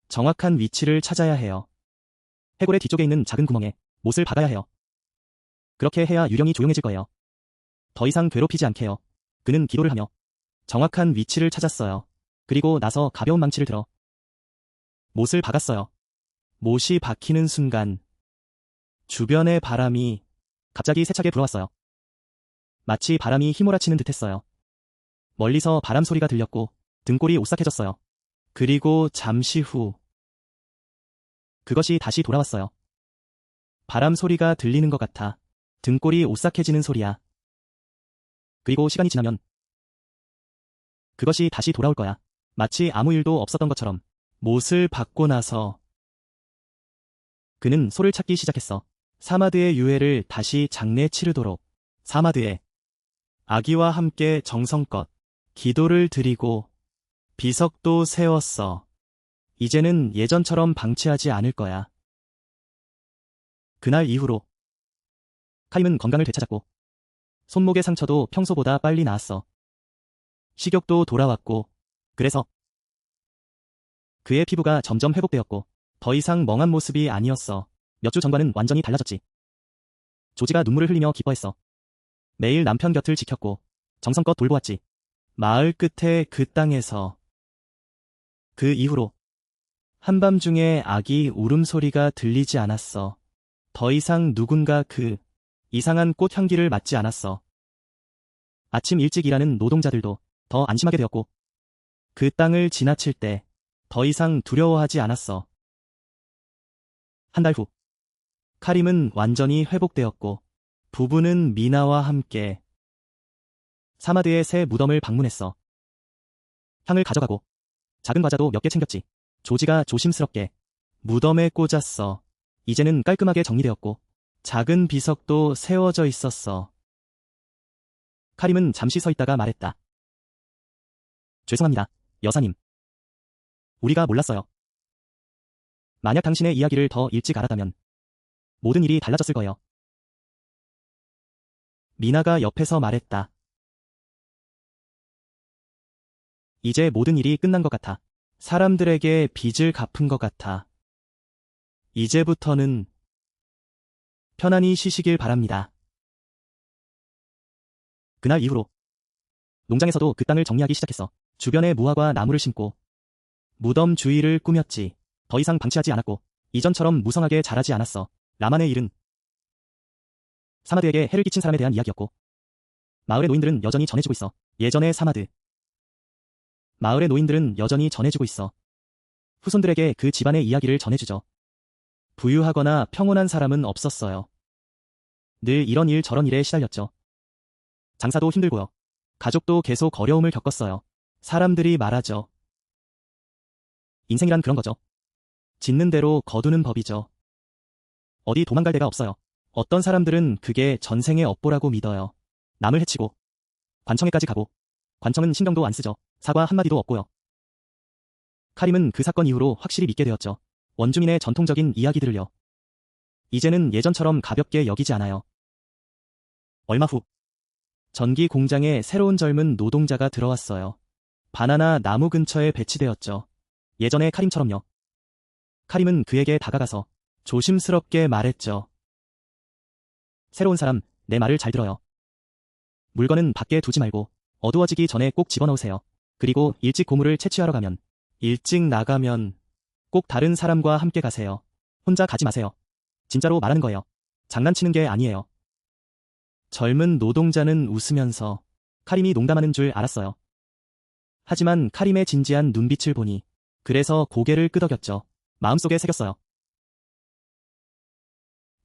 정확한 위치를 찾아야 해요. 해골의 뒤쪽에 있는 작은 구멍에 못을 박아야 해요. 그렇게 해야 유령이 조용해질 거예요. 더 이상 괴롭히지 않게요. 그는 기도를 하며 정확한 위치를 찾았어요. 그리고 나서 가벼운 망치를 들어 못을 박았어요. 못이 박히는 순간 주변의 바람이 갑자기 세차게 불어왔어요. 마치 바람이 휘몰아치는 듯했어요. 멀리서 바람 소리가 들렸고 등골이 오싹해졌어요. 그리고 잠시 후 그것이 다시 돌아왔어요. 바람 소리가 들리는 것 같아 등골이 오싹해지는 소리야. 그리고 시간이 지나면 그것이 다시 돌아올 거야. 마치 아무 일도 없었던 것처럼. 못을 박고 나서 그는 소를 찾기 시작했어. 사마드의 유해를 다시 장례 치르도록. 사마드의 아기와 함께 정성껏 기도를 드리고 비석도 세웠어. 이제는 예전처럼 방치하지 않을 거야. 그날 이후로 카임은 건강을 되찾았고 손목의 상처도 평소보다 빨리 나았어. 식욕도 돌아왔고 그래서 그의 피부가 점점 회복되었고 더 이상 멍한 모습이 아니었어. 몇 주 전과는 완전히 달라졌지. 조지가 눈물을 흘리며 기뻐했어. 매일 남편 곁을 지켰고 정성껏 돌보았지. 마을 끝의 그 땅에서 그 이후로 한밤중에 아기 울음소리가 들리지 않았어. 더 이상 누군가 그 이상한 꽃 향기를 맡지 않았어. 아침 일찍 일하는 노동자들도 더 안심하게 되었고 그 땅을 지나칠 때 더 이상 두려워하지 않았어. 한 달 후 카림은 완전히 회복되었고 부부는 미나와 함께 사마드의 새 무덤을 방문했어. 향을 가져가고 작은 과자도 몇 개 챙겼지. 조지가 조심스럽게 무덤에 꽂았어. 이제는 깔끔하게 정리되었고 작은 비석도 세워져 있었어. 카림은 잠시 서 있다가 말했다. 죄송합니다, 여사님. 우리가 몰랐어요. 만약 당신의 이야기를 더 일찍 알았다면 모든 일이 달라졌을 거예요. 미나가 옆에서 말했다. 이제 모든 일이 끝난 것 같아. 사람들에게 빚을 갚은 것 같아. 이제부터는 편안히 쉬시길 바랍니다. 그날 이후로 농장에서도 그 땅을 정리하기 시작했어. 주변에 무화과 나무를 심고 무덤 주위를 꾸몄지. 더 이상 방치하지 않았고 이전처럼 무성하게 자라지 않았어. 라만의 일은 사마드에게 해를 끼친 사람에 대한 이야기였고 마을의 노인들은 여전히 전해주고 있어. 예전의 사마드. 마을의 노인들은 여전히 전해주고 있어. 후손들에게 그 집안의 이야기를 전해주죠. 부유하거나 평온한 사람은 없었어요. 늘 이런 일 저런 일에 시달렸죠. 장사도 힘들고요. 가족도 계속 어려움을 겪었어요. 사람들이 말하죠. 인생이란 그런 거죠. 짓는 대로 거두는 법이죠. 어디 도망갈 데가 없어요. 어떤 사람들은 그게 전생의 업보라고 믿어요. 남을 해치고 관청에까지 가고 관청은 신경도 안 쓰죠. 사과 한마디도 없고요. 카림은 그 사건 이후로 확실히 믿게 되었죠. 원주민의 전통적인 이야기들을요. 이제는 예전처럼 가볍게 여기지 않아요. 얼마 후 전기 공장에 새로운 젊은 노동자가 들어왔어요. 바나나 나무 근처에 배치되었죠. 예전의 카림처럼요. 카림은 그에게 다가가서 조심스럽게 말했죠. 새로운 사람, 내 말을 잘 들어요. 물건은 밖에 두지 말고 어두워지기 전에 꼭 집어넣으세요. 그리고 일찍 고물을 채취하러 가면, 일찍 나가면 꼭 다른 사람과 함께 가세요. 혼자 가지 마세요. 진짜로 말하는 거예요. 장난치는 게 아니에요. 젊은 노동자는 웃으면서 카림이 농담하는 줄 알았어요. 하지만 카림의 진지한 눈빛을 보니 그래서 고개를 끄덕였죠. 마음속에 새겼어요.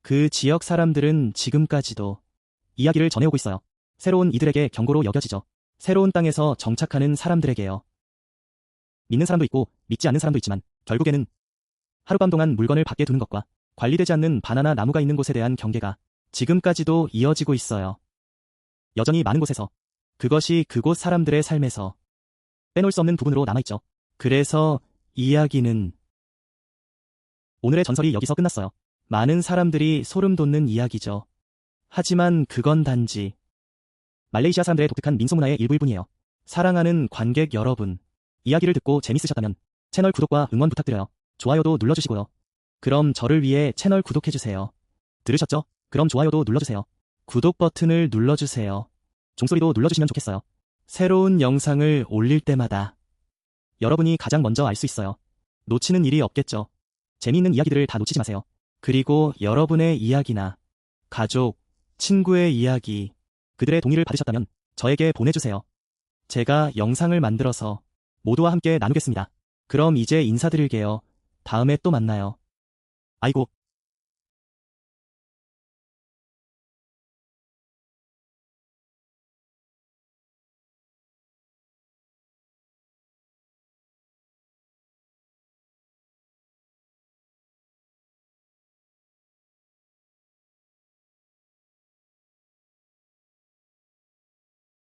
그 지역 사람들은 지금까지도 이야기를 전해오고 있어요. 새로운 이들에게 경고로 여겨지죠. 새로운 땅에서 정착하는 사람들에게요. 믿는 사람도 있고 믿지 않는 사람도 있지만 결국에는 하룻밤 동안 물건을 밖에 두는 것과 관리되지 않는 바나나 나무가 있는 곳에 대한 경계가 지금까지도 이어지고 있어요. 여전히 많은 곳에서 그것이 그곳 사람들의 삶에서 빼놓을 수 없는 부분으로 남아있죠. 그래서 이야기는 오늘의 전설이 여기서 끝났어요. 많은 사람들이 소름 돋는 이야기죠. 하지만 그건 단지 말레이시아 사람들의 독특한 민속문화의 일부일 뿐이에요. 사랑하는 관객 여러분, 이야기를 듣고 재밌으셨다면 채널 구독과 응원 부탁드려요. 좋아요도 눌러주시고요. 그럼 저를 위해 채널 구독해주세요. 들으셨죠? 그럼 좋아요도 눌러주세요. 구독 버튼을 눌러주세요. 종소리도 눌러주시면 좋겠어요. 새로운 영상을 올릴 때마다 여러분이 가장 먼저 알 수 있어요. 놓치는 일이 없겠죠. 재미있는 이야기들을 다 놓치지 마세요. 그리고 여러분의 이야기나 가족, 친구의 이야기, 그들의 동의를 받으셨다면 저에게 보내주세요. 제가 영상을 만들어서 모두와 함께 나누겠습니다. 그럼 이제 인사드릴게요. 다음에 또 만나요. 아이고,